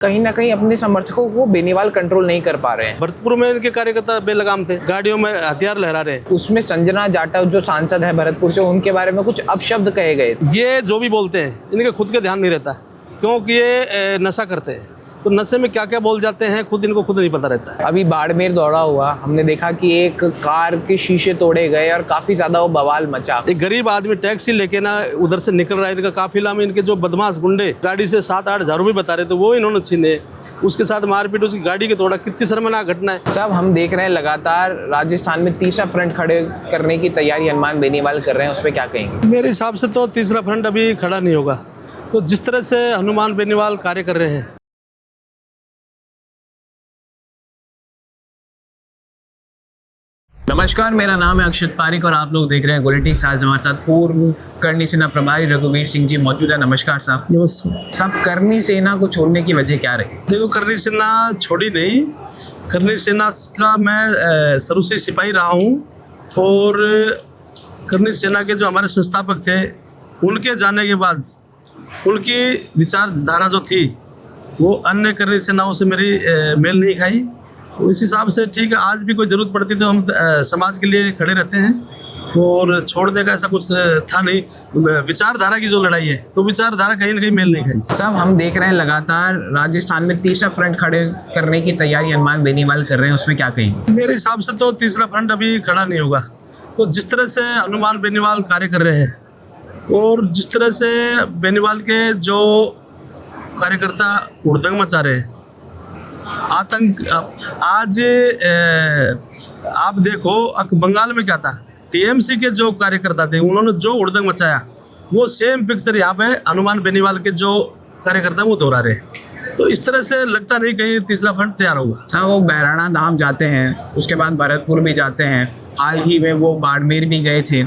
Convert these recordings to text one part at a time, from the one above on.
कहीं ना कहीं अपने समर्थकों को बेनीवाल कंट्रोल नहीं कर पा रहे हैं। भरतपुर में इनके कार्यकर्ता बेलगाम थे, गाड़ियों में हथियार लहरा रहे। उसमें संजना जाटव जो सांसद है भरतपुर से, उनके बारे में कुछ अपशब्द कहे गए थे। ये जो भी बोलते हैं इनके खुद के ध्यान नहीं रहता, क्योंकि ये नशा करते हैं, तो नशे में क्या क्या बोल जाते हैं इनको खुद नहीं पता रहता है। अभी बाड़मेर दौड़ा हुआ, हमने देखा कि एक कार के शीशे तोड़े गए और काफी ज्यादा वो बवाल मचा। एक गरीब आदमी टैक्सी लेके ना उधर से निकल रहा है, इनका काफिला में इनके जो बदमाश गुंडे गाड़ी से 7-8 हज़ार रुपये बता रहे थे, वो इन्होंने छीने, उसके साथ मारपीट, उसकी गाड़ी के तोड़ा। कितनी शर्मनाक घटना है। सब हम देख रहे हैं लगातार राजस्थान में तीसरा फ्रंट खड़े करने की तैयारी हनुमान बेनीवाल कर रहे हैं, उस पर क्या कहेंगे? मेरे हिसाब से तो तीसरा फ्रंट अभी खड़ा नहीं होगा। तो जिस तरह से हनुमान बेनीवाल कार्य कर रहे हैं, नमस्कार, मेरा नाम है अक्षत पारिक और आप लोग देख रहे हैं गोलिटिक्स। आज हमारे साथ पूर्व करनी सेना प्रभारी रघुवीर सिंह जी मौजूद है। नमस्कार साहब। नमस्कार साहब, करनी सेना को छोड़ने की वजह क्या रही? देखो, करनी सेना छोड़ी नहीं, करनी सेना का मैं शुरू से सिपाही रहा हूँ, और करनी सेना के जो हमारे संस्थापक थे, उनके जाने के बाद उनकी विचारधारा जो थी वो अन्य करनी सेनाओं से मेरी मेल नहीं खाई। इस हिसाब से ठीक है, आज भी कोई ज़रूरत पड़ती तो हम समाज के लिए खड़े रहते हैं, और छोड़ने का ऐसा कुछ था नहीं। विचारधारा की जो लड़ाई है, तो विचारधारा कहीं ना कहीं मेल नहीं खाई। साहब, हम देख रहे हैं लगातार राजस्थान में तीसरा फ्रंट खड़े करने की तैयारी हनुमान बेनीवाल कर रहे हैं, उसमें क्या कहेंगे? मेरे हिसाब से तो तीसरा फ्रंट अभी खड़ा नहीं होगा। तो जिस तरह से हनुमान बेनीवाल कार्य कर रहे हैं, और जिस तरह से बेनीवाल के जो कार्यकर्ता हुड़दंग मचा रहे हैं, आतंक, आज आप देखो बंगाल में क्या था, टीएमसी के जो कार्यकर्ता थे, उन्होंने जो हुड़दंग मचाया, वो सेम पिक्चर यहाँ पे हनुमान बेनीवाल के जो कार्यकर्ता वो दोहरा रहे। तो इस तरह से लगता नहीं कहीं तीसरा फ्रंट तैयार होगा। साहब, वो बैराणा धाम जाते हैं, उसके बाद भरतपुर भी जाते हैं, हाल ही में वो बाड़मेर भी गए थे।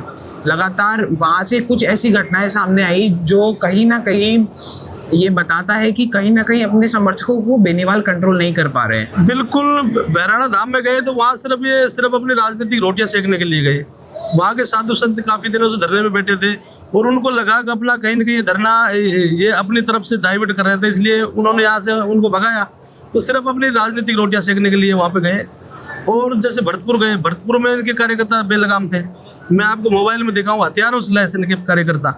लगातार वहाँ से कुछ ऐसी घटनाएं सामने आई जो कहीं ना कहीं ये बताता है कि कहीं ना कहीं अपने समर्थकों को बेनीवाल कंट्रोल नहीं कर पा रहे हैं। बिल्कुल, बैराणा धाम में गए तो वहाँ सिर्फ अपनी राजनीतिक रोटियां सेकने के लिए गए। वहाँ के साधु संत काफ़ी दिनों से धरने में बैठे थे, और उनको लगा कि अपना कहीं ना कहीं धरना ये अपनी तरफ से डाइवर्ट कर रहे थे, इसलिए उन्होंने यहाँ से उनको भगाया। तो सिर्फ अपनी राजनीतिक रोटियां सेकने के लिए वहाँ पे गए। और जैसे भरतपुर गए, भरतपुर में इनके कार्यकर्ता बेलगाम थे। मैं आपको मोबाइल में दिखाऊँ, हथियारों से लैस इनके कार्यकर्ता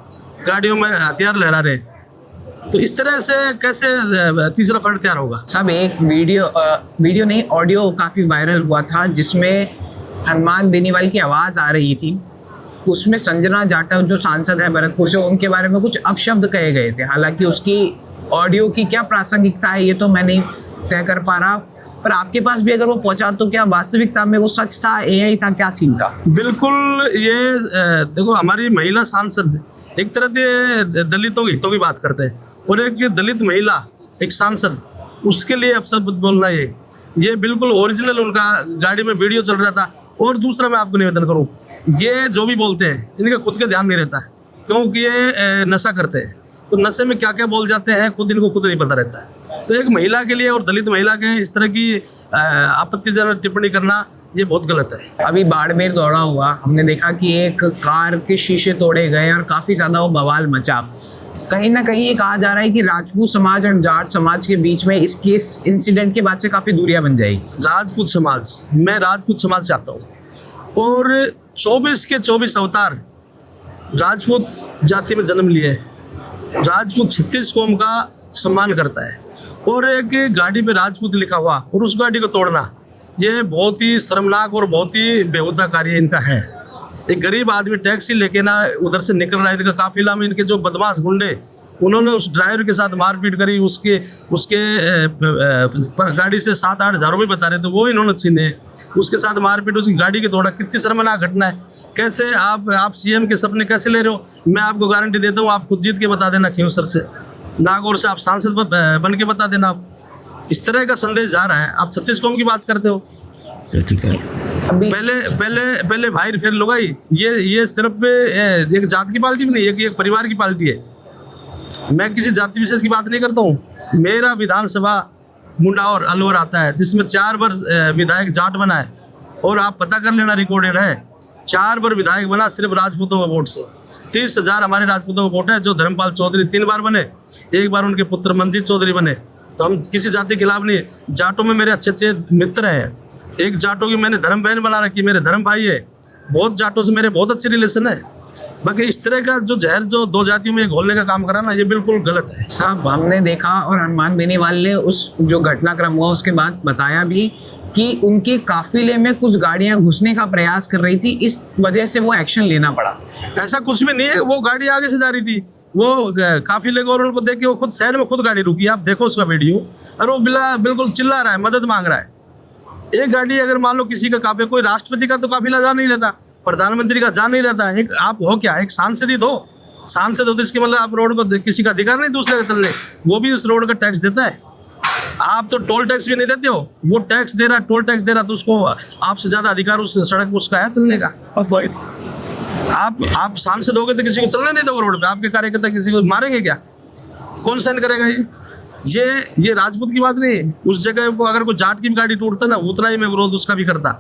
गाड़ियों में हथियार लहरा रहे। तो इस तरह से कैसे तीसरा फ्रंट तैयार होगा? साहब, एक वीडियो नहीं, ऑडियो काफ़ी वायरल हुआ था, जिसमें हनुमान बेनीवाल की आवाज़ आ रही थी। उसमें संजना जाटव जो सांसद है भरतपुर से, उनके बारे में कुछ अपशब्द कहे गए थे। हालांकि उसकी ऑडियो की क्या प्रासंगिकता है ये तो मैं नहीं तय कर पा रहा, पर आपके पास भी अगर वो पहुंचा तो क्या वास्तविकता में वो सच था, एआई था, क्या सीन था? बिल्कुल, ये देखो, हमारी महिला सांसद एक तरह से दलितों के हितों की बात करते हैं, और एक दलित महिला एक सांसद, उसके लिए अपशब्द बोलना ये बिल्कुल ओरिजिनल उनका गाड़ी में वीडियो चल रहा था। और दूसरा मैं आपको निवेदन करूं, ये जो भी बोलते हैं इनका खुद के ध्यान नहीं रहता है, क्योंकि ये नशा करते हैं, तो नशे में क्या क्या बोल जाते हैं इनको खुद नहीं पता रहता है। तो एक महिला के लिए और दलित महिला के इस तरह की आपत्तिजनक टिप्पणी करना ये बहुत गलत है। अभी बाड़मेर दौड़ा हुआ, हमने देखा कि एक कार के शीशे तोड़े गए और काफ़ी ज़्यादा वो बवाल मचा। कहीं ना कहीं ये कहा जा रहा है कि राजपूत समाज और जाट समाज के बीच में इस केस इंसिडेंट के बाद से काफ़ी दूरियां बन जाएगी। राजपूत समाज, मैं राजपूत समाज से आता हूँ, और 24 के 24 अवतार राजपूत जाति में जन्म लिए। राजपूत 36 कौम का सम्मान करता है, और एक गाड़ी पे राजपूत लिखा हुआ और उस गाड़ी को तोड़ना, ये बहुत ही शर्मनाक और बहुत ही बेहुदा कार्य इनका है। एक गरीब आदमी टैक्सी लेके ना उधर से निकल रहा है, इनका काफिला में इनके जो बदमाश गुंडे, उन्होंने उस ड्राइवर के साथ मारपीट करी, उसके गाड़ी से 7-8 हज़ार रुपये बता रहे थे, वो इन्होंने छीने, उसके साथ मारपीट, उसकी गाड़ी के तोड़ा। कितनी शर्मनाक घटना है। कैसे आप सीएम के सपने कैसे ले रहे हो? मैं आपको गारंटी देता हूँ, आप खुद जीत के बता देना, क्यों सर से नागौर से आप सांसद बन के बता देना। आप इस तरह का संदेश जा रहा है। आप 36 कौम की बात करते हो। पहले भाई फिर लुगाई, ये सिर्फ एक जात की पार्टी भी नहीं है, एक परिवार की पार्टी है। मैं किसी जाति विशेष की बात नहीं करता हूँ। मेरा विधानसभा मुंडा और अलवर आता है, जिसमें 4 बार विधायक जाट बना है, और आप पता कर लेना, रिकॉर्डेड है। 4 बार विधायक बना सिर्फ राजपूतों के वोट से। 30,000 हमारे राजपूतों का वोट है। जो धर्मपाल चौधरी 3 बार बने, 1 बार उनके पुत्र मंजीत चौधरी बने, तो हम किसी जाति के खिलाफ नहीं। जाटों में मेरे अच्छे अच्छे मित्र हैं, एक जाटों की मैंने धर्म बहन बना रखी, मेरे धर्म भाई है, बहुत जाटों से मेरे बहुत अच्छे रिलेशन है। बाकी इस तरह का जो जहर जो दो जातियों में घोलने का काम करा ना, ये बिल्कुल गलत है। साहब हमने देखा और हनुमान बेनीवाल ने उस जो घटनाक्रम हुआ उसके बाद बताया भी कि उनके काफिले में कुछ गाड़ियां घुसने का प्रयास कर रही थी, इस वजह से वो एक्शन लेना पड़ा। ऐसा कुछ भी नहीं है, वो गाड़ी आगे से जा रही थी, वो काफिले को और उनको देख के वो खुद साइड में खुद गाड़ी रुकी, आप देखो उसका वीडियो, और वो बिल्कुल चिल्ला रहा है, मदद मांग रहा है। एक गाड़ी अगर मान लो किसी का काफिला, कोई राष्ट्रपति का तो काफिला जा नहीं रहता, प्रधानमंत्री का जा नहीं रहता, एक आप हो क्या, एक सांसद ही दो, सांसद हो तो इसके मतलब आप रोड को किसी का अधिकार नहीं दूसरे का चलने, वो भी उस रोड का टैक्स देता है। आप तो टोल टैक्स भी नहीं देते हो, वो टैक्स दे रहा है, टोल टैक्स दे रहा, तो उसको आपसे ज्यादा अधिकार उस सड़क उसका है चलने का। आप सांसद हो गए तो किसी को चलने नहीं दोगे रोड पे, आपके कार्यकर्ता किसी को मारेंगे क्या, कौन सहन करेगा? ये राजपूत की बात नहीं। उस जगह को अगर कोई जाट की भी गाड़ी टूटता ना, उतना ही मैं विरोध उसका भी करता।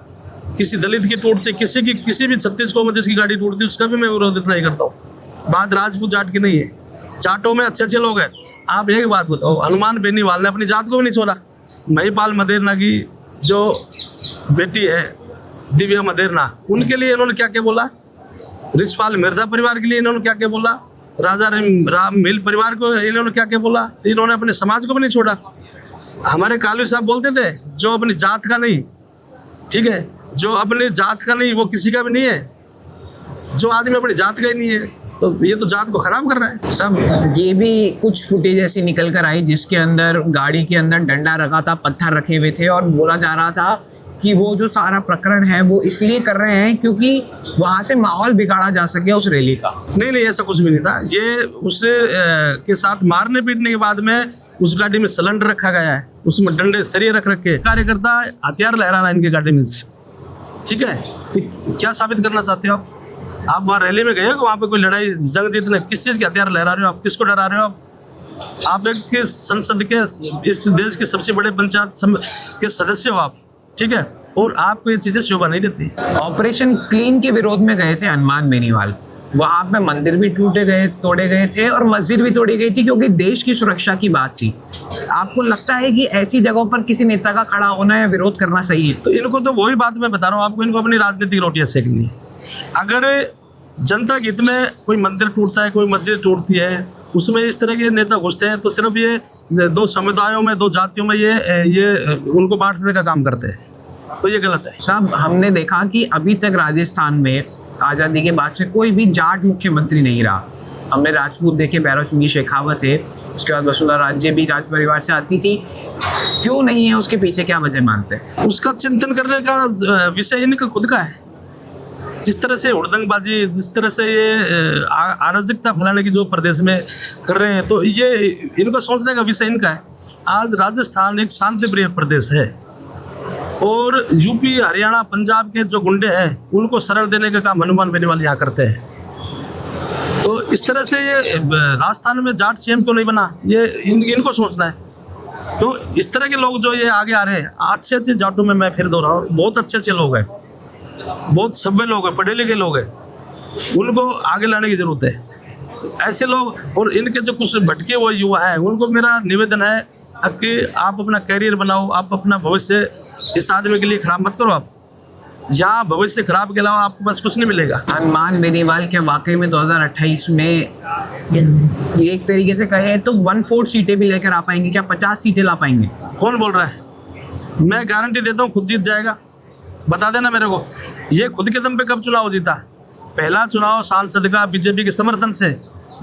किसी दलित की टूटती, किसी भी छत्तीस को जिसकी गाड़ी टूटती, उसका भी मैं विरोध इतना ही करता हूँ। बात राजपूत जाट की नहीं है, जाटों में अच्छे अच्छे लोग हैं। आप एक बात बताओ, हनुमान बेनीवाल ने अपनी जात को भी नहीं छोड़ा। महिपाल मदेरना की जो बेटी है दिव्या मदेरना, उनके लिए इन्होंने क्या क्या बोला, रिचपाल मिर्जा परिवार के लिए इन्होंने क्या क्या बोला, राजा राम मिल परिवार को इन्होंने क्या क्या बोला, इन्होंने अपने समाज को भी नहीं छोड़ा। हमारे कालवी साहब बोलते थे, जो अपनी जात का नहीं, ठीक है, जो अपनी जात का नहीं वो किसी का भी नहीं है, जो आदमी अपनी जात का ही नहीं है तो ये तो जात को खराब कर रहा है। सब ये भी कुछ फुटेज ऐसी निकल कर आई जिसके अंदर गाड़ी के अंदर डंडा रखा था, पत्थर रखे हुए थे, और बोला जा रहा था कि वो जो सारा प्रकरण है वो इसलिए कर रहे हैं क्योंकि वहां से माहौल बिगाड़ा जा सके उस रैली का। नहीं, ऐसा कुछ भी नहीं था। ये उससे के साथ मारने पीटने के बाद में उस गाड़ी में सिलेंडर रखा गया है, उसमें डंडे सरिये रख रखे, कार्यकर्ता हथियार लहरा रहा है इनकी गाड़ी में, ठीक है। तो क्या साबित करना चाहते हो आप वहाँ रैली में गए हो, वहाँ पे कोई लड़ाई जंग जीतने, किस चीज़ के हथियार लहरा रहे हो आप, किसको डरा रहे हो आप एक संसद के, इस देश के सबसे बड़े पंचायत के सदस्य हो आप, ठीक है, और आपको ये चीजें शोभा नहीं देती। ऑपरेशन क्लीन के विरोध में गए थे हनुमान बेनीवाल, वहां पे मंदिर भी तोड़े गए थे और मस्जिद भी तोड़ी गई थी क्योंकि देश की सुरक्षा की बात थी। आपको लगता है कि ऐसी जगहों पर किसी नेता का खड़ा होना या विरोध करना सही है? तो इनको तो वही बात मैं बता रहा हूँ आपको, इनको अपनी राजनीतिक रोटियां सेकनी है। अगर जनता के हित में कोई मंदिर टूटता है, कोई मस्जिद टूटती है, उसमें इस तरह के नेता घुसते हैं, तो सिर्फ ये दो समुदायों में, दो जातियों में ये उनको बांटने का काम करते हैं, तो ये गलत है। साहब हमने देखा कि अभी तक राजस्थान में आज़ादी के बाद से कोई भी जाट मुख्यमंत्री नहीं रहा। हमने राजपूत देखे, भैरव सिंह शेखावत है, उसके बाद वसुंधरा राजे भी राज परिवार से आती थी, क्यों नहीं है? उसके पीछे क्या वजह मानते हैं? उसका चिंतन करने का विषय इनका खुद का है। जिस तरह से हुड़दंगबाजी, जिस तरह से ये अराजकता फैलाने की जो प्रदेश में कर रहे हैं, तो ये इनका सोचने का विषय इनका है। आज राजस्थान एक शांति प्रिय प्रदेश है और यूपी, हरियाणा, पंजाब के जो गुंडे हैं उनको शरण देने का काम हनुमान बेनीवाल यहाँ करते हैं। तो इस तरह से ये राजस्थान में जाट सीएम क्यों नहीं बना, ये इनको सोचना है। तो इस तरह के लोग जो ये आगे आ रहे हैं, अच्छे अच्छे जाटों में मैं फिर दोहरा रहा हूँ, बहुत अच्छे अच्छे लोग हैं, बहुत सभ्य लोग हैं, पढ़े लिखे लोग हैं, उनको आगे लाने की जरूरत है। ऐसे लोग और इनके जो कुछ भटके हुए युवा हैं, उनको मेरा निवेदन है कि आप अपना कैरियर बनाओ, आप अपना भविष्य इस आदमी के लिए खराब मत करो। आप यहाँ भविष्य खराब के अलावा आपको बस कुछ नहीं मिलेगा। हनुमान बेनीवाल के वाकई में 2028 में एक तरीके से कहे तो 1/4 सीटें भी लेकर आ पाएंगे क्या? 50 सीटें ला पाएंगे? कौन बोल रहा है? मैं गारंटी देता हूँ खुद जीत जाएगा। बता देना मेरे को, ये खुद के दम पे कब चुनाव जीता? पहला चुनाव सांसद का बीजेपी के समर्थन से,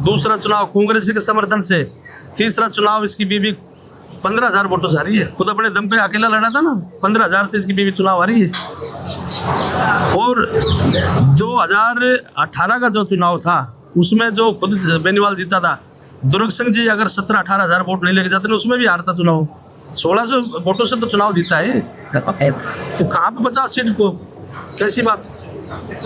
दूसरा चुनाव कांग्रेस के समर्थन से, तीसरा चुनाव इसकी बीवी 15,000 वोटों से आ रही है। खुद अपने दम पे अकेला लड़ा था ना, 15,000 से इसकी बीवी चुनाव आ रही है। और 2018 का जो चुनाव था उसमें जो खुद बेनीवाल जीता था, दुर्ग सिंह जी अगर 17-18 हज़ार वोट नहीं लेके जाते ना, उसमें भी हारता चुनाव। 1600 वोटों से तो चुनाव जीता है, तो कहाँ पे 50 सीट को? कैसी बात?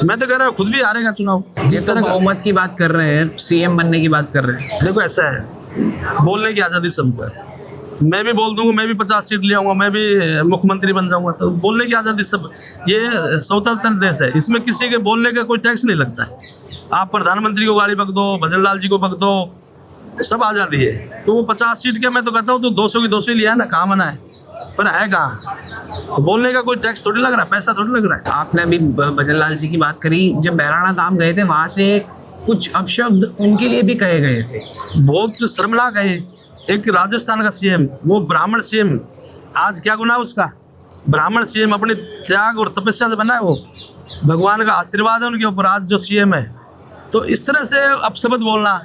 मैं तो कह रहा हूँ खुद भी हारेगा चुनाव। जिस तरह बहुमत की बात कर रहे हैं, सीएम बनने की बात कर रहे हैं, देखो ऐसा है, बोलने की आज़ादी सबको है। मैं भी बोल दूंगा, मैं भी 50 सीट ले आऊँगा, मैं भी मुख्यमंत्री बन जाऊँगा, तो बोलने की आज़ादी सब। ये स्वतंत्र देश है, इसमें किसी के बोलने का कोई टैक्स नहीं लगता है। आप प्रधानमंत्री को गाली बक दो, भजन लाल जी को बक दो, सब आज़ादी है। तो वो 50 सीट के मैं तो कहता हूँ तो 200 की 200 ही लिया है ना, कहाँ मना है, पर है कहाँ? तो बोलने का कोई टैक्स थोड़ी लग रहा है, पैसा थोड़ी लग रहा है। आपने अभी भजन लाल जी की बात करी, जब बैराना धाम गए थे वहां से कुछ अपशब्द उनके लिए भी कहे गए थे। बहुत शर्मनाक है। एक राजस्थान का सीएम, वो ब्राह्मण सीएम, आज क्या गुनाह उसका? ब्राह्मण सीएम अपने त्याग और तपस्या से बना है, वो भगवान का आशीर्वाद है उनके ऊपर, आज जो सीएम है। तो इस तरह से अपशब्द बोलना,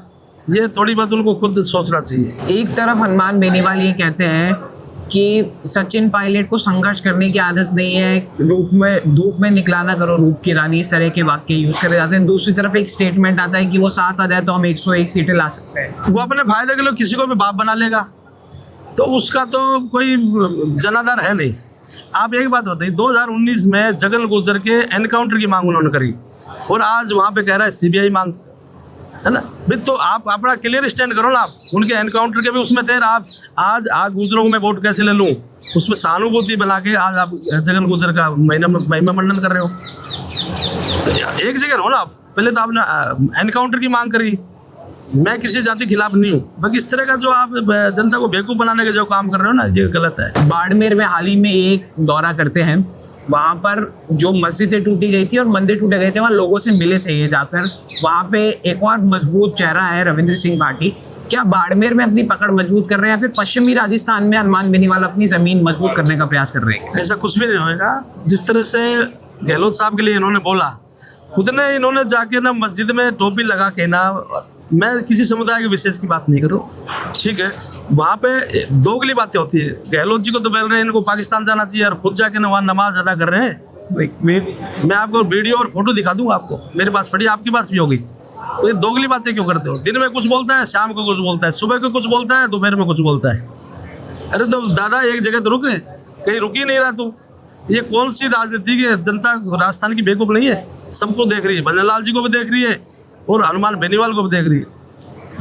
ये थोड़ी बहुत उनको खुद सोचना चाहिए। एक तरफ हनुमान बेनीवाल ये कहते हैं कि सचिन पायलट को संघर्ष करने की आदत नहीं है, धूप में निकला ना करो रूप की रानी, इस तरह के वाक्य यूज करे जाते हैं। दूसरी तरफ एक स्टेटमेंट आता है कि वो 7 आ जाए तो हम 101 सीटें ला सकते हैं। वो अपने फायदे के लिए किसी को भी बाप बना लेगा, तो उसका तो कोई जनाधार है नहीं। आप एक बात बताइए, 2019 में जगन गुर्जर के एनकाउंटर की मांग उन्होंने करी, और आज वहाँ पे कह रहा है सीबीआई मांग, है ना भाई? तो आप अपना क्लियर स्टैंड करो ना। आप उनके एनकाउंटर के भी उसमें थे, आप आज गुजरों को मैं वोट कैसे ले लूँ, उसमें सहानुभूति बना के आज आप जगन गुर्जर का महिमा मंडन कर रहे हो। तो एक जगह रहो ना आप। पहले तो आपने एनकाउंटर की मांग करी, मैं किसी जाति के खिलाफ नहीं हूँ, बाकी इस तरह का जो आप जनता को बेवकूफ़ बनाने के जो काम कर रहे हो ना, ये गलत है। बाड़मेर में हाल ही में एक दौरा करते हैं, वहाँ पर जो मस्जिदें टूटी गई थी और मंदिर टूटे गए थे, वहाँ लोगों से मिले थे ये जाकर। वहाँ पे एक और मजबूत चेहरा है रविंद्र सिंह भाटी। क्या बाड़मेर में अपनी पकड़ मजबूत कर रहे हैं, या फिर पश्चिमी राजस्थान में हनुमान बेनीवाल अपनी जमीन मजबूत करने का प्रयास कर रहे हैं? ऐसा कुछ भी नहीं होएगा। जिस तरह से गहलोत साहब के लिए इन्होंने बोला, खुद ने इन्होंने जाके ना मस्जिद में टोपी लगा के ना, मैं किसी समुदाय के विशेष की बात नहीं करूँ, ठीक है, वहाँ पे दोगली बातें होती है। गहलोत जी को तो बोल रहे हैं इनको पाकिस्तान जाना चाहिए, और खुद जाके ना वहाँ नमाज अदा कर रहे हैं। मैं आपको वीडियो और फोटो दिखा दूंगा, आपको मेरे पास पड़ी, आपके पास भी होगी। तो ये दोगली बातें क्यों करते हो? दिन में कुछ बोलता है, शाम को कुछ बोलता है, सुबह को कुछ बोलता है, दोपहर में कुछ बोलता है। अरे तो दादा एक जगह तो रुक, कहीं रुक ही नहीं रहा तू। ये कौन सी राजनीति की जनता राजस्थान की बेवकूफ़ नहीं है, सबको देख रही है। भजन लाल जी को भी देख रही है और हनुमान बेनीवाल को भी देख रही है।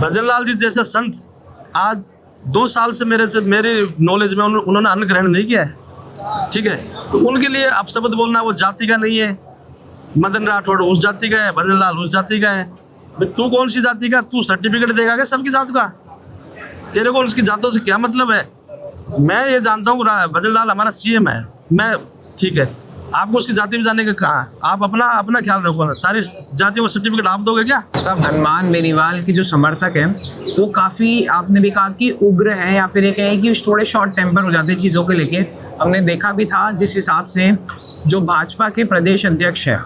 भजन लाल जी जैसे संत आज 2 साल से मेरे नॉलेज में उन्होंने अन्न ग्रहण नहीं किया है, ठीक है, तो उनके लिए अपशब्द बोलना वो जाति का नहीं है। मदन राठौड़ उस जाति का है, भजन लाल उस जाति का है। तू कौन सी जाति का? तू सर्टिफिकेट देगा क्या सबकी जात का? तेरे को उसकी जातों से क्या मतलब है? मैं ये जानता हूँ भजन लाल हमारा सीएम है, मैं ठीक है, आपको उसकी जाति में जाने का कहा, आप अपना ख्याल रखो। सारी जातियों को सर्टिफिकेट आप दोगे क्या? सब हनुमान बेनीवाल के जो समर्थक हैं वो काफ़ी, आपने भी कहा कि उग्र हैं, या फिर ये कहें कि थोड़े शॉर्ट टेम्पर हो जाते हैं चीज़ों को लेके। हमने देखा भी था जिस हिसाब से जो भाजपा के प्रदेश अध्यक्ष है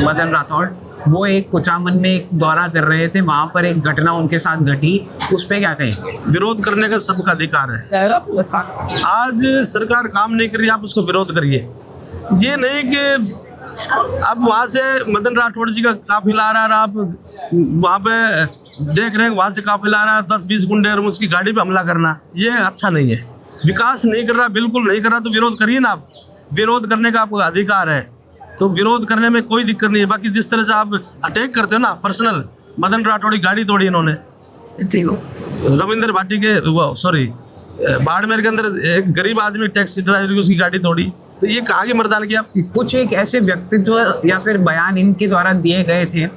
मदन राठौड़, वो एक कुचामन में एक दौरा कर रहे थे, वहाँ पर एक घटना उनके साथ घटी, उस पर क्या कहेंगे? विरोध करने का सबका अधिकार है। आज सरकार काम नहीं कर रही, आप उसको विरोध करिए। ये नहीं कि अब वहाँ से मदन राठौड़ जी का काफिला आ रहा है, आप वहाँ पे देख रहे हैं वहाँ से काफिला आ रहा है, 10-20 गुंडे और उसकी गाड़ी पे हमला करना, ये अच्छा नहीं है। विकास नहीं कर रहा, बिल्कुल नहीं कर रहा, तो विरोध करिए ना। आप विरोध करने का आपको अधिकार है, तो विरोध करने में कोई दिक्कत नहीं है। बाकी जिस तरह से आप अटैक करते हो ना पर्सनल, मदन राठौड़ की गाड़ी तोड़ी इन्होंने, रविंद्र भाटी के वो सॉरी बाड़मेर के अंदर एक गरीब आदमी टैक्सी ड्राइवर की उसकी गाड़ी तोड़ी, तो ये कहाँ की मर्दानगी आपकी? कुछ एक ऐसे व्यक्तित्व या फिर बयान इनके द्वारा दिए गए थे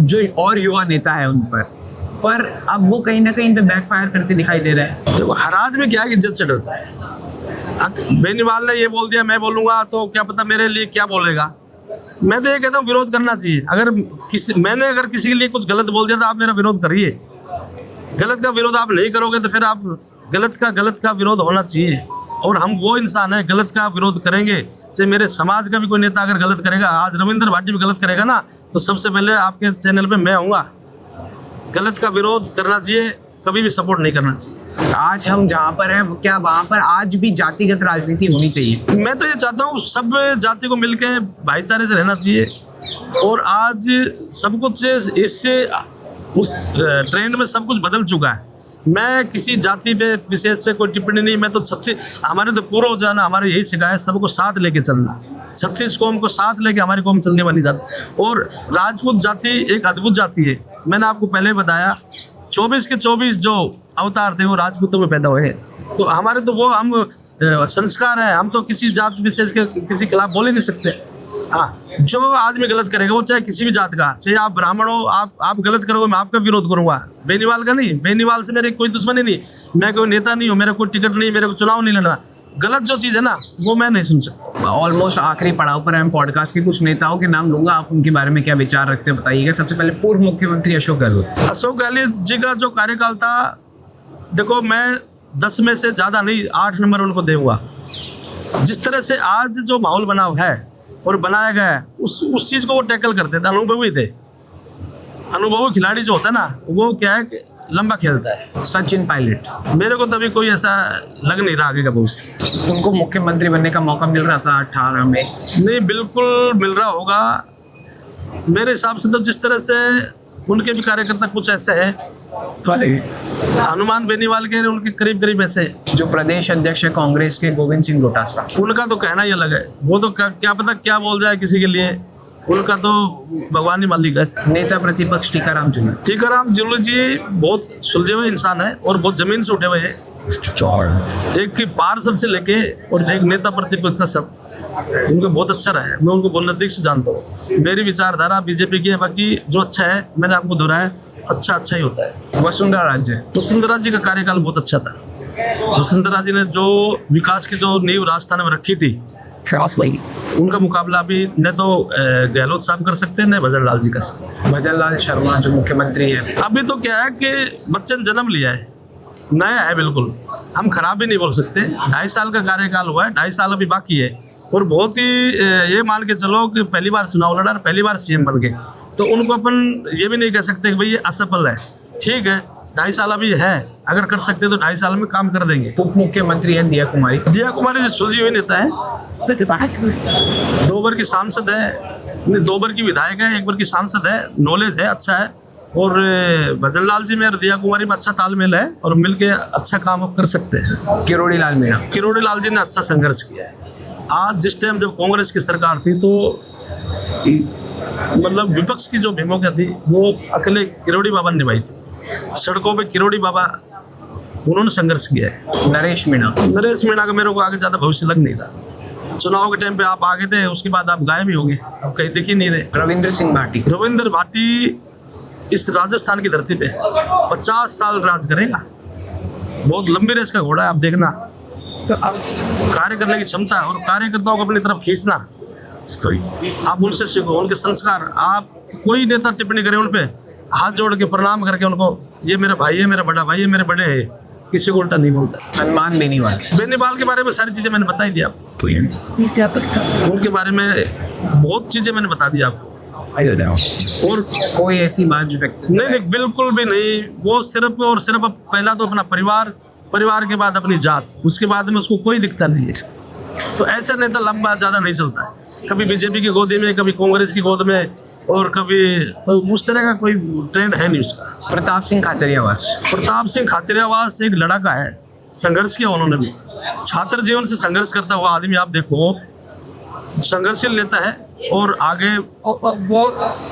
जो और युवा नेता है उन पर अब वो कहीं ना कहीं इन पे बैकफायर करते दिखाई दे रहे हैं। देखो, हर आदमी क्या इज्जत से डरता है। बेनीवाल ने ये बोल दिया, मैं बोलूँगा तो क्या पता मेरे लिए क्या बोलेगा। मैं तो ये कहता हूँ विरोध करना चाहिए। अगर अगर किसी के लिए कुछ गलत बोल दिया तो आप मेरा विरोध करिए। गलत का विरोध आप नहीं करोगे तो फिर आप गलत का विरोध होना चाहिए। और हम वो इंसान है, गलत का विरोध करेंगे। चाहे मेरे समाज का भी कोई नेता अगर गलत करेगा, आज रविंद्र भाटी भी गलत करेगा ना, तो सबसे पहले आपके चैनल पे मैं आऊँगा। गलत का विरोध करना चाहिए, कभी भी सपोर्ट नहीं करना चाहिए। आज हम जहाँ पर हैं, क्या वहाँ पर आज भी जातिगत राजनीति होनी चाहिए? मैं तो ये चाहता हूँ सब जाति को मिलकर भाईचारे से रहना चाहिए। और आज सब कुछ इससे उस ट्रेंड में सब कुछ बदल चुका है। मैं किसी जाति पे विशेष पे कोई टिप्पणी नहीं। मैं तो हमारे तो पूर्वज है ना, हमारे यही सिखाया सबको साथ लेके चलना। 36 कौम को साथ लेके हमारी कौम चलने वाली जाति। और राजपूत जाति एक अद्भुत जाति है। मैंने आपको पहले बताया 24 के 24 जो अवतार थे वो राजपूतों में पैदा हुए। तो हमारे तो वो हम संस्कार है, हम तो किसी जात विशेष के किसी खिलाफ बोल ही नहीं सकते। हाँ, जो आदमी गलत करेगा वो चाहे किसी भी जात का, चाहे आप ब्राह्मण हो, आप गलत करोगे मैं आपका विरोध करूंगा। बेनीवाल का नहीं, बेनीवाल से मेरे कोई दुश्मनी नहीं, मैं कोई नेता नहीं हूँ, मेरा कोई टिकट नहीं, मेरे को चुनाव नहीं लड़ना। गलत जो चीज़ है ना वो मैं नहीं सुन सकता। ऑलमोस्ट आखिरी पड़ाव पर हम पॉडकास्ट के कुछ नेताओं के नाम लूंगा, आप उनके बारे में क्या विचार रखते हैं बताइएगा। सबसे पहले पूर्व मुख्यमंत्री अशोक गहलोत। अशोक गहलोत जी का जो कार्यकाल था, देखो मैं 10 में से ज़्यादा नहीं 8 नंबर उनको दूंगा। जिस तरह से आज जो माहौल बना हुआ है और बनाया गया है उस चीज़ को वो टैकल करते थे, अनुभवी थे। अनुभवी खिलाड़ी जो होता है ना वो क्या है कि लंबा खेलता है। सचिन पायलट। मेरे को तभी कोई ऐसा लग नहीं रहा आगे का भविष्य। उनको मुख्यमंत्री बनने का मौका मिल रहा था 18 में। नहीं, बिल्कुल मिल रहा होगा मेरे हिसाब से। तो जिस तरह से उनके भी कार्यकर्ता कुछ ऐसे हैं, हनुमान बेनीवाल के उनके करीब करीब ऐसे। जो प्रदेश अध्यक्ष है कांग्रेस के गोविंद सिंह डोटासरा, उनका तो कहना ही अलग है। वो तो क्या पता क्या बोल जाए किसी के लिए, उनका तो भगवान ही मालिक है। नेता प्रतिपक्ष टीकाराम जूली। टीकाराम जूली जी बहुत सुलझे हुए इंसान है और बहुत जमीन से उठे हुए हैं। एक की पार्षद से लेके और एक नेता प्रतिपक्ष का सब उनका बहुत अच्छा रहा है। मैं उनको बहुत नजदीक से जानता हूँ। मेरी विचारधारा बीजेपी की है, बाकी जो अच्छा है मैंने आपको दोहराया, अच्छा ही होता है। वसुंधरा राजे। वसुंधरा जी का कार्यकाल बहुत अच्छा था। वसुंधरा जी ने जो विकास की जो नींव राजस्थान में रखी थी, उनका मुकाबला अभी न तो गहलोत साहब कर सकते हैं न भजन लाल जी कर सकते हैं। भजन लाल शर्मा जो मुख्यमंत्री है, अभी तो क्या है कि बच्चे ने जन्म लिया है, नया है बिल्कुल, हम खराब भी नहीं बोल सकते। 2.5 साल का कार्यकाल हुआ है, 2.5 साल अभी बाकी है और बहुत ही ये मान के चलो कि पहली बार चुनाव लड़ा, पहली बार सीएम बन गए, तो उनको अपन ये भी नहीं कह सकते कि भाई ये असफल है। ठीक है, 2.5 साल अभी है, अगर कर सकते तो 2.5 साल में काम कर देंगे। उप मुख्यमंत्री है दिया कुमारी। दिया कुमारी जी सुलझी हुई नेता है, 2 बार की सांसद है, 2 बार की विधायक है, 1 बार की सांसद है, नॉलेज है, अच्छा है। और भजन लाल जी में और दिया कुमारी में अच्छा तालमेल है और मिलके अच्छा काम कर सकते हैं। किरोड़ी लाल मीणा। किरोड़ी लाल जी ने अच्छा संघर्ष किया है। आज जिस टाइम जब कांग्रेस की सरकार थी तो मतलब विपक्ष की जो भूमिका थी वो अकेले किरोड़ी बाबा ने निभाई थी। सड़कों पे किरोड़ी बाबा उन्होंने संघर्ष किया है। नरेश मीणा। नरेश मीणा का मेरे को आगे ज़्यादा भविष्य लग नहीं रहा। चुनाव के टाइम पे आप आगे थे, उसके बाद आप गायब ही हो गए, आप कहीं दिख ही नहीं रहे। रविंद्र सिंह भाटी। रविंद्र भाटी इस राजस्थान की धरती पे 50 साल राज करेगा। बहुत लंबी रेस का घोड़ा है, आप देखना। तो कार्य करने की क्षमता और कार्यकर्ताओं को अपनी तरफ खींचना, आप उनसे सीखो, उनके संस्कार। आप कोई नेता टिप्पणी करे उन पे हाथ जोड़ के प्रणाम करके उनको, ये मेरा भाई है, मेरा बड़ा भाई है, मेरे बड़े है, किसी को उल्टा नहीं बोलता। हनुमान बेनीवाल। बेनीवाल के बारे में सारी चीजें मैंने बता ही दिया आपको। उनके बारे में बहुत चीजें मैंने बता दी आपको। और कोई ऐसी बात जो नहीं, बिल्कुल भी नहीं। वो सिर्फ और सिर्फ पहला तो अपना परिवार, परिवार के बाद अपनी जात, उसके बाद में उसको कोई दिखता नहीं है। तो ऐसे नेता लंबा ज़्यादा नहीं चलता है। कभी बीजेपी की गोदी में, कभी कांग्रेस की गोद में, और कभी तो उस तरह का कोई ट्रेंड है नहीं उसका। प्रताप सिंह खाचरियावास। प्रताप सिंह खाचरियावास एक लड़ाका है, संघर्ष किया उन्होंने भी। छात्र जीवन से संघर्ष करता हुआ आदमी आप देखो, संघर्षशील नेता है और आगे वो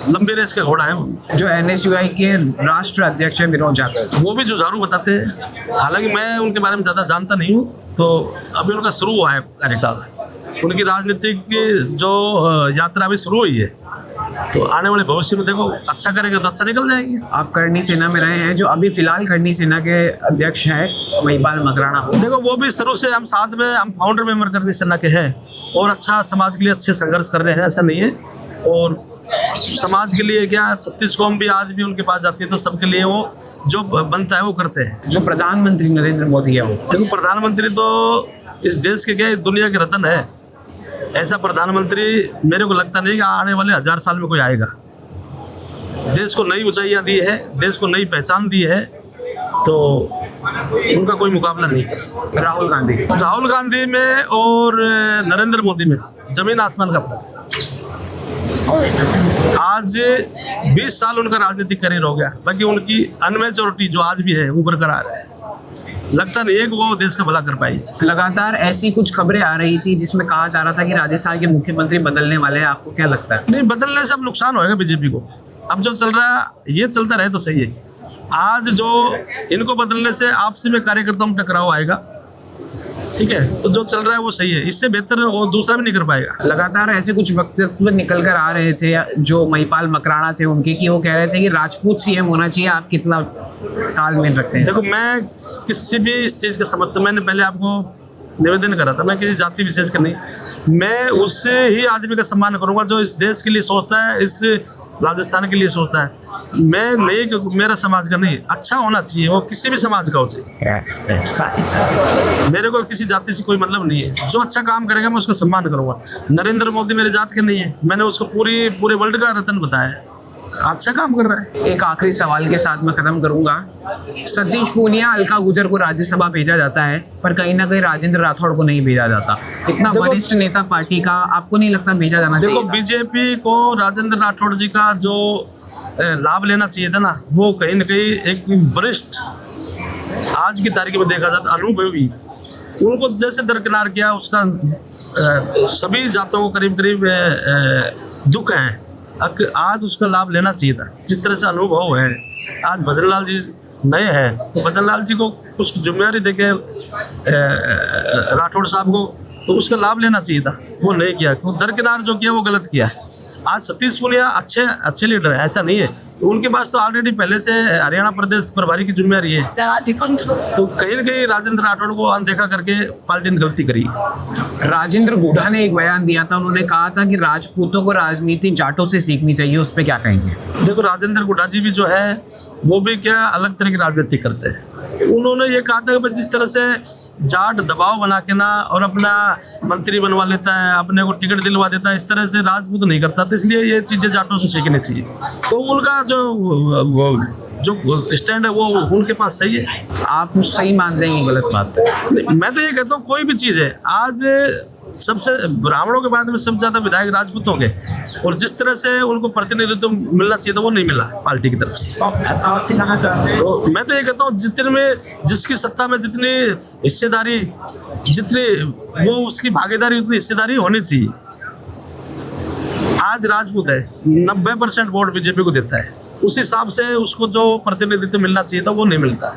लंबी रेस का घोड़ा है वो। जो NSUI के राष्ट्र अध्यक्ष है विनोद जाखड़, वो भी जुझारू बताते हैं। हालांकि मैं उनके बारे में ज़्यादा जानता नहीं हूँ, तो अभी उनका शुरू हुआ है कार्यकाल। उनकी राजनीतिक जो यात्रा अभी शुरू हुई है, तो आने वाले भविष्य में देखो अच्छा करेगा तो अच्छा निकल जाएगी। आप करनी सेना में रहे हैं, जो अभी फिलहाल करनी सेना के अध्यक्ष हैं महिपाल मकराना। देखो वो भी शुरू से हम साथ में, हम फाउंडर मेंबर करनी सेना के हैं और अच्छा समाज के लिए अच्छे संघर्ष कर रहे हैं, ऐसा नहीं है। और समाज के लिए क्या 36 कौम भी आज भी उनके पास जाती है, तो सबके लिए वो जो बनता है वो करते हैं। जो प्रधानमंत्री नरेंद्र मोदी है वो, देखो प्रधानमंत्री तो इस देश के क्या दुनिया के रत्न है। ऐसा प्रधानमंत्री मेरे को लगता नहीं कि आने वाले 1000 साल में कोई आएगा। देश को नई ऊंचाइयां दी है, देश को नई पहचान दी है, तो उनका कोई मुकाबला नहीं कर सकता। राहुल गांधी में और नरेंद्र मोदी में जमीन आसमान का फर्क। आज 20 साल उनका राजनीतिक करियर हो गया, बाकी उनकी अनमेच्योरिटी जो आज भी है वो बरकरार है। लगता नहीं है कि वो देश का भला कर पाएगी। लगातार ऐसी कुछ खबरें आ रही थी जिसमें कहा जा रहा था कि राजस्थान के मुख्यमंत्री बदलने वाले हैं, आपको क्या लगता है? नहीं, बदलने से अब नुकसान होएगा बीजेपी को। अब जो चल रहा है ये चलता रहे तो सही है। आज जो इनको बदलने से आपसी में कार्यकर्ताओं में टकराव आएगा, ठीक है, तो जो चल रहा है वो सही है, इससे बेहतर वो दूसरा भी नहीं कर पाएगा। लगातार ऐसे कुछ वक्तव्य निकल कर आ रहे थे जो महिपाल मकराना थे उनके, कि वो कह रहे थे कि राजपूत सीएम होना चाहिए। आप कितना तालमेल रखते हैं? देखो, मैं किसी भी इस चीज़ का समर्थन, मैंने पहले आपको निवेदन करा था, मैं किसी जाति विशेष का नहीं, मैं उससे ही आदमी का सम्मान करूंगा जो इस देश के लिए सोचता है, इस राजस्थान के लिए सोचता है। मैं नहीं कि मेरा समाज का नहीं, अच्छा होना चाहिए, वो किसी भी समाज का हो चाहिए। मेरे को किसी जाति से कोई मतलब नहीं है, जो अच्छा काम करेगा मैं उसका सम्मान करूंगा। नरेंद्र मोदी मेरे जात के नहीं है, मैंने उसको पूरे वर्ल्ड का रत्न बताया है, अच्छा काम कर रहा है। एक आखिरी सवाल के साथ मैं खत्म करूंगा। सतीश पूनिया, अलका गुजर को राज्यसभा भेजा जाता है, पर कहीं ना कहीं राजेंद्र राठौड़ को नहीं भेजा जाता। इतना वरिष्ठ नेता पार्टी का, आपको नहीं लगता भेजा जाना चाहिए? देखो, बीजेपी को राजेंद्र राठौड़ जी का जो लाभ लेना चाहिए था ना, वो कहीं ना कहीं एक वरिष्ठ, आज की तारीख में देखा जाता अनुभवी, उनको जैसे दरकिनार किया, उसका सभी जातों को करीब करीब दुख है। आज उसका लाभ लेना चाहिए था। जिस तरह से अनुभव है, आज भजन लाल जी नए हैं, तो भजन लाल जी को कुछ जिम्मेदारी देके राठौड़ साहब को, तो उसका लाभ लेना चाहिए था, वो नहीं किया। वो दरकिनार जो किया वो गलत किया। आज सतीश पूनिया अच्छे लीडर है, ऐसा नहीं है, उनके पास तो ऑलरेडी पहले से हरियाणा प्रदेश प्रभारी की जिम्मेदारी है, तो कहीं ना कहीं राजेंद्र राठौड़ को अनदेखा करके पार्टी ने गलती करी। राजेंद्र गुढ़ा ने एक बयान दिया था, उन्होंने कहा था कि राजपूतों को राजनीति जाटों से सीखनी चाहिए। उस पर क्या कहेंगे? देखो, राजेंद्र गुढ़ा जी भी जो है वो भी क्या अलग तरह की राजनीति करते हैं। उन्होंने ये कहा था कि जिस तरह से जाट दबाव बना के ना और अपना मंत्री बनवा लेता है, अपने को टिकट दिलवा देता है, इस तरह से राजपूत नहीं करता, तो इसलिए ये चीज़ें जाटों से सीखनी चाहिए। तो उनका जो स्टैंड है वो उनके पास सही है। आप सही मानते हैं कि गलत बात है? मैं तो ये कहता हूँ, कोई भी चीज़ है, आज सबसे ब्राह्मणों के बाद में सबसे ज़्यादा विधायक राजपूतों के, और जिस तरह से उनको प्रतिनिधित्व मिलना चाहिए था वो नहीं मिला पार्टी की तरफ से। तो मैं तो ये कहता हूँ, जितने में जिसकी सत्ता में जितनी हिस्सेदारी, जितनी वो उसकी भागीदारी, उतनी हिस्सेदारी होनी चाहिए। आज राजपूत है, 90% वोट बीजेपी को देता है, उस हिसाब से उसको जो प्रतिनिधित्व मिलना चाहिए था वो नहीं मिलता।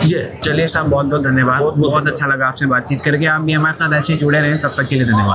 ये चलिए साहब, बहुत बहुत धन्यवाद। बहुत अच्छा लगा आपसे बातचीत करके। आप भी हमारे साथ ऐसे ही जुड़े रहें, तब तक के लिए धन्यवाद।